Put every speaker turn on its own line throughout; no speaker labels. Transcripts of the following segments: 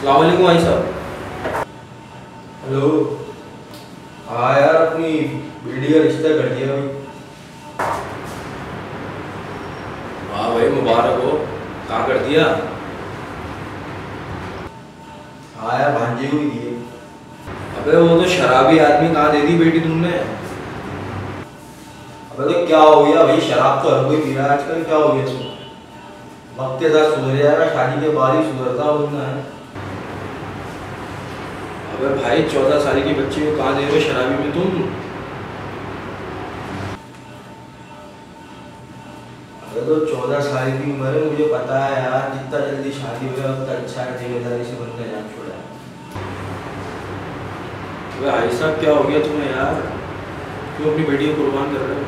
अस्सलाम वालेकुम भाई साहब।
हेलो। हाँ यार, अपनी बेटी का रिश्ता कर दिया भाई।
वाह भाई, मुबारक हो। कहाँ कर दिया?
हाँ यार, भांजे को ही दिए।
अबे वो तो शराबी आदमी, कहाँ दे दी बेटी तुमने?
अबे तो क्या हो गया भाई, शराब तो हर कोई पी रहा है आजकल, क्या हो गया इसमें? वक्त के साथ सुधर जाएगा, शादी के बाद ही सुधरता बंदा है।
अबे भाई, 14 साल की बच्ची को कहाँ दे रहे हो शराबी में तुम?
अबे तो 14 साल की उम्र है, मुझे पता है यार, जितना जल्दी शादी हो जाए उतना अच्छा है, जिम्मेदारी से बंदा जान छोड़ा है।
अबे भाई साहब, क्या हो गया तुम्हें यार? क्यों अपनी बेटी को कुर्बान कर रहे हो?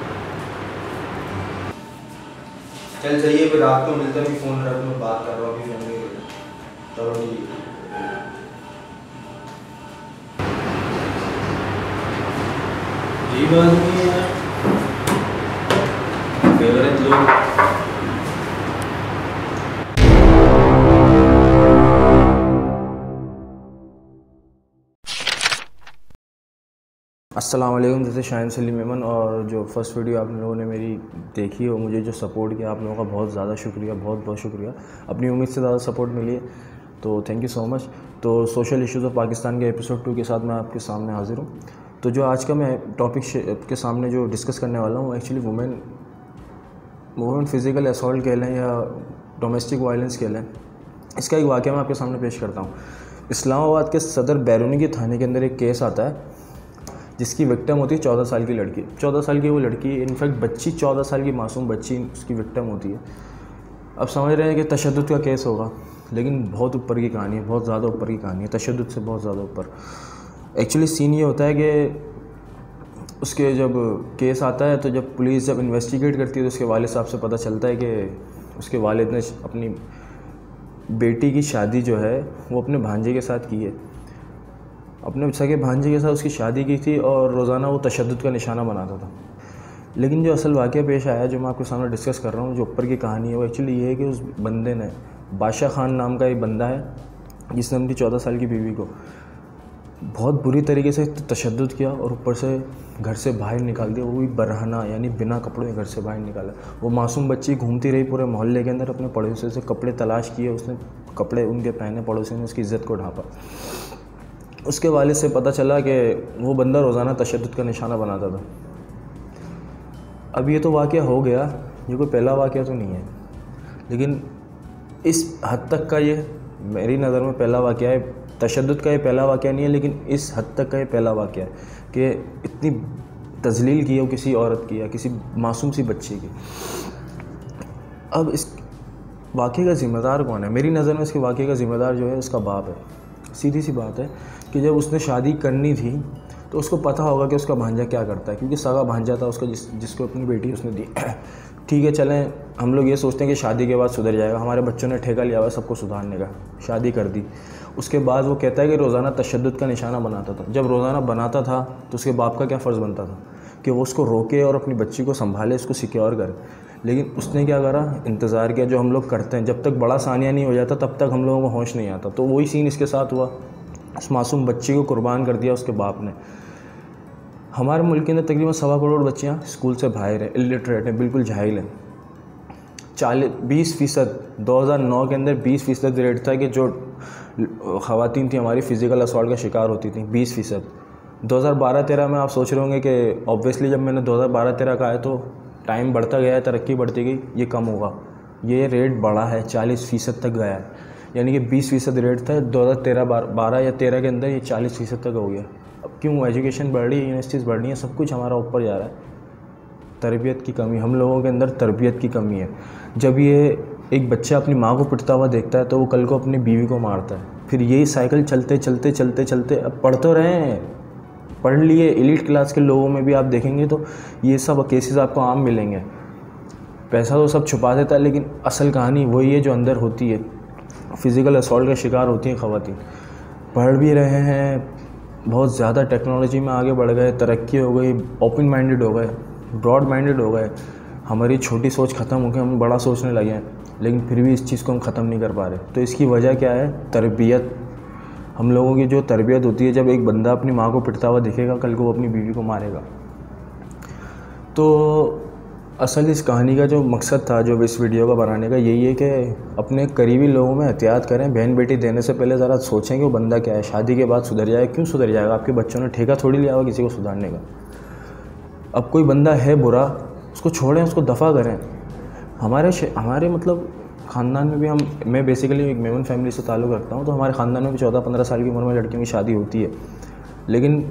चल सही है, फिर रात को मिलते हैं, फ़ोन रख, मैं बात कर रहा हूँ अभी फैमिली के। चलो ठीक है।
अजीब आदमी है यार, बेगैरत लोग।
अस्सलाम वालेकुम। जैसे शाहिन सलीम मेमन, और जो फर्स्ट वीडियो आप लोगों ने मेरी देखी और मुझे जो सपोर्ट किया, आप लोगों का बहुत ज़्यादा शुक्रिया, बहुत बहुत शुक्रिया। अपनी उम्मीद से ज़्यादा सपोर्ट मिली है, तो थैंक यू सो मच। तो सोशल इश्यूज़ ऑफ पाकिस्तान के एपिसोड 2 के साथ मैं आपके सामने हाजिर हूँ। तो जो आज का मैं टॉपिक के सामने जो डिस्कस करने वाला हूँ, एक्चुअली वुमेन फ़िज़िकल असॉल्ट कह लें या डोमेस्टिक वायलेंस कह लें, इसका एक वाक़या मैं आपके सामने पेश करता हूँ। इस्लामाबाद के सदर बैरूनी के थाने के अंदर एक केस आता है जिसकी विक्टिम होती है 14 साल की लड़की। 14 साल की वो लड़की, इनफैक्ट बच्ची, 14 साल की मासूम बच्ची उसकी विक्टिम होती है। अब समझ रहे हैं कि तशद्दुद का केस होगा, लेकिन बहुत ऊपर की कहानी है, बहुत ज़्यादा ऊपर की कहानी है, तशद्दुद से बहुत ज़्यादा ऊपर। एक्चुअली सीन ये होता है कि उसके जब केस आता है, तो जब पुलिस जब इन्वेस्टिगेट करती है, तो उसके वालिद साहब से पता चलता है कि उसके वालिद ने अपनी बेटी की शादी जो है वो अपने भांजे के साथ की है। अपने सगे भांजे के साथ उसकी शादी की थी और रोज़ाना वो तशद्दुद का निशाना बनाता था। लेकिन जो असल वाक़या पेश आया, जो मैं आपके सामने डिस्कस कर रहा हूँ, जो ऊपर की कहानी है, वो एक्चुअली ये है कि उस बंदे ने, बादशाह खान नाम का एक बंदा है, जिसने अपनी 14 साल की बीवी को बहुत बुरी तरीके से तशद्दुद किया और ऊपर से घर से बाहर निकाल दिया, वो भी बरहना, यानी बिना कपड़ों के घर से बाहर निकाला। वो मासूम बच्ची घूमती रही पूरे मोहल्ले के अंदर, अपने पड़ोसियों से कपड़े तलाश किए, उसने कपड़े उनके पहने, पड़ोसियों ने उसकी इज़्ज़त को ढांपा। उसके वालिद से पता चला कि वो बंदा रोज़ाना तशद्दुद का निशाना बनाता था। अब ये तो वाक़या हो गया, ये कोई पहला वाक़या तो नहीं है, लेकिन इस हद तक का ये मेरी नज़र में पहला वाक़या है। तशद्दुद का ये पहला वाक़या नहीं है, लेकिन इस हद तक का ये पहला वाक़या है कि इतनी तज़लील की हो किसी औरत की या किसी मासूम सी बच्ची की। अब इस वाक़ये का ज़िम्मेदार कौन है? मेरी नज़र में इसके वाक़ये का ज़िम्मेदार जो है उसका बाप है। सीधी सी बात है कि जब उसने शादी करनी थी तो उसको पता होगा कि उसका भांजा क्या करता है, क्योंकि सगा भांजा था उसका, जिसको अपनी बेटी उसने दी। ठीक है, चलें, हम लोग ये सोचते हैं कि शादी के बाद सुधर जाएगा, हमारे बच्चों ने ठेका लिया हुआ सबको सुधारने का, शादी कर दी। उसके बाद वो कहता है कि रोज़ाना तशद्दुद का निशाना बनाता था। जब रोज़ाना बनाता था तो उसके बाप का क्या फ़र्ज़ बनता था कि वो उसको रोके और अपनी बच्ची को संभाले, उसको सिक्योर करे। लेकिन उसने क्या करा? इंतज़ार किया, जो हम लोग करते हैं, जब तक बड़ा सानिया नहीं हो जाता तब तक हम लोगों को होश नहीं आता। तो वही सीन इसके साथ हुआ, उस मासूम बच्ची को कुर्बान कर दिया उसके बाप ने। हमारे मुल्क के अंदर तकरीबन 1.25 करोड़ बच्चियाँ स्कूल से बाहर हैं, इलिटरेट हैं, बिल्कुल जाहिल हैं। 20% 2009 के अंदर 20% रेट था कि जो ख़वातीन थी हमारी फ़िज़िकल असॉल्ट का शिकार होती थी, 20%। 2012-13 में आप सोच रहे होंगे कि ऑब्वियसली जब मैंने 2012-13 का है तो टाइम बढ़ता गया है, तरक्की बढ़ती गई, ये कम होगा। ये रेट बढ़ा है, 40% तक गया है, यानी कि 20% रेट था 2013-12 या 13 के अंदर, ये 40% तक हो गया। अब क्यों? एजुकेशन बढ़ रही है, यूनिवर्सिटीज़ बढ़ रही हैं, सब कुछ हमारा ऊपर जा रहा है। तरबियत की कमी, हम लोगों के अंदर तरबियत की कमी है। जब ये एक बच्चा अपनी माँ को पिटता हुआ देखता है तो वो कल को अपनी बीवी को मारता है। फिर यही साइकिल चलते चलते चलते चलते, अब पढ़ तो रहे हैं, पढ़ लिए, एलीट क्लास के लोगों में भी आप देखेंगे तो ये सब केसेस आपको आम मिलेंगे। पैसा तो सब छुपा देता है, लेकिन असल कहानी वही है जो अंदर होती है। फ़िज़िकल असॉल्ट का शिकार होती हैं ख़वातीन। पढ़ भी रहे हैं, बहुत ज़्यादा टेक्नोलॉजी में आगे बढ़ गए, तरक्की हो गई, ओपन माइंडेड हो गए, ब्रॉड माइंडेड हो गए, हमारी छोटी सोच ख़त्म हो गई, हम बड़ा सोचने लगे हैं, लेकिन फिर भी इस चीज़ को हम ख़त्म नहीं कर पा रहे। तो इसकी वजह क्या है? तरबियत। हम लोगों की जो तरबियत होती है, जब एक बंदा अपनी माँ को पिटता हुआ दिखेगा, कल को वो अपनी बीवी को मारेगा। तो असल इस कहानी का जो मकसद था, जो इस वीडियो का बनाने का, यही है कि अपने करीबी लोगों में एहतियात करें। बहन बेटी देने से पहले ज़रा सोचें कि वो बंदा क्या है। शादी के बाद सुधर जाए, क्यों सुधर जाएगा? आपके बच्चों ने ठेका थोड़ी लिया हुआ किसी को सुधारने का। अब कोई बंदा है बुरा, उसको छोड़ें, उसको दफ़ा करें। हमारे मतलब ख़ानदान में भी मैं बेसिकली एक मेमन फैमिली से ताल्लुक़ रखता हूँ, तो हमारे ख़ानदान में भी 14-15 साल की उम्र में लड़कियों की शादी होती है। लेकिन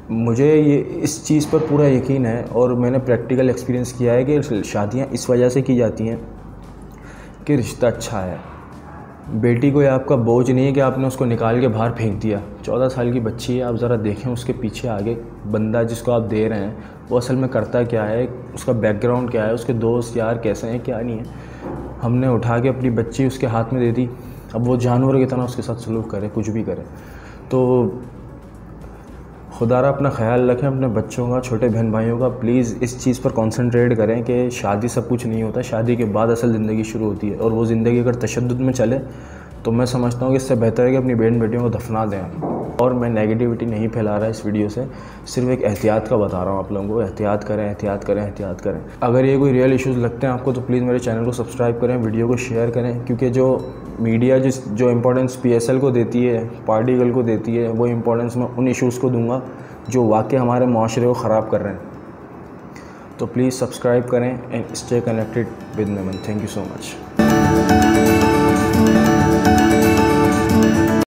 मुझे ये इस चीज़ पर पूरा यकीन है और मैंने प्रैक्टिकल एक्सपीरियंस किया है कि शादियाँ इस वजह से की जाती हैं कि रिश्ता अच्छा है। बेटी कोई आपका बोझ नहीं है कि आपने उसको निकाल के बाहर फेंक दिया। 14 साल की बच्ची है, आप ज़रा देखें उसके पीछे आगे बंदा जिसको आप दे रहे हैं वो असल में करता क्या है, उसका बैकग्राउंड क्या है, उसके दोस्त यार कैसे हैं, क्या नहीं है। हमने उठा के अपनी बच्ची उसके हाथ में दे दी, अब वो जानवर की तरह उसके साथ सलूक करे, कुछ भी करे। तो खुदारा अपना ख्याल रखें, अपने बच्चों का, छोटे बहन भाइयों का। प्लीज़ इस चीज़ पर कंसंट्रेट करें कि शादी सब कुछ नहीं होता, शादी के बाद असल ज़िंदगी शुरू होती है। और वो ज़िंदगी अगर तशद्दुद में चले तो मैं समझता हूँ कि इससे बेहतर है कि अपनी बहन बेटियों को दफना दें। और मैं नेगेटिविटी नहीं फैला रहा इस वीडियो से, सिर्फ एक एहतियात का बता रहा हूँ आप लोगों को। एहतियात करें, एहतियात करें, एहतियात करें। अगर ये कोई रियल इश्यूज़ लगते हैं आपको तो प्लीज़ मेरे चैनल को सब्सक्राइब करें, वीडियो को शेयर करें, क्योंकि जो मीडिया जो इम्पोर्टेंस PSL को देती है, पार्टी गर्ल को देती है, वो इम्पोर्टेंस मैं उन इश्यूज़ को दूँगा जो वाकई हमारे माशरे को ख़राब कर रहे हैं। तो प्लीज़ सब्सक्राइब करें and stay connected with Memon. Thank you so much.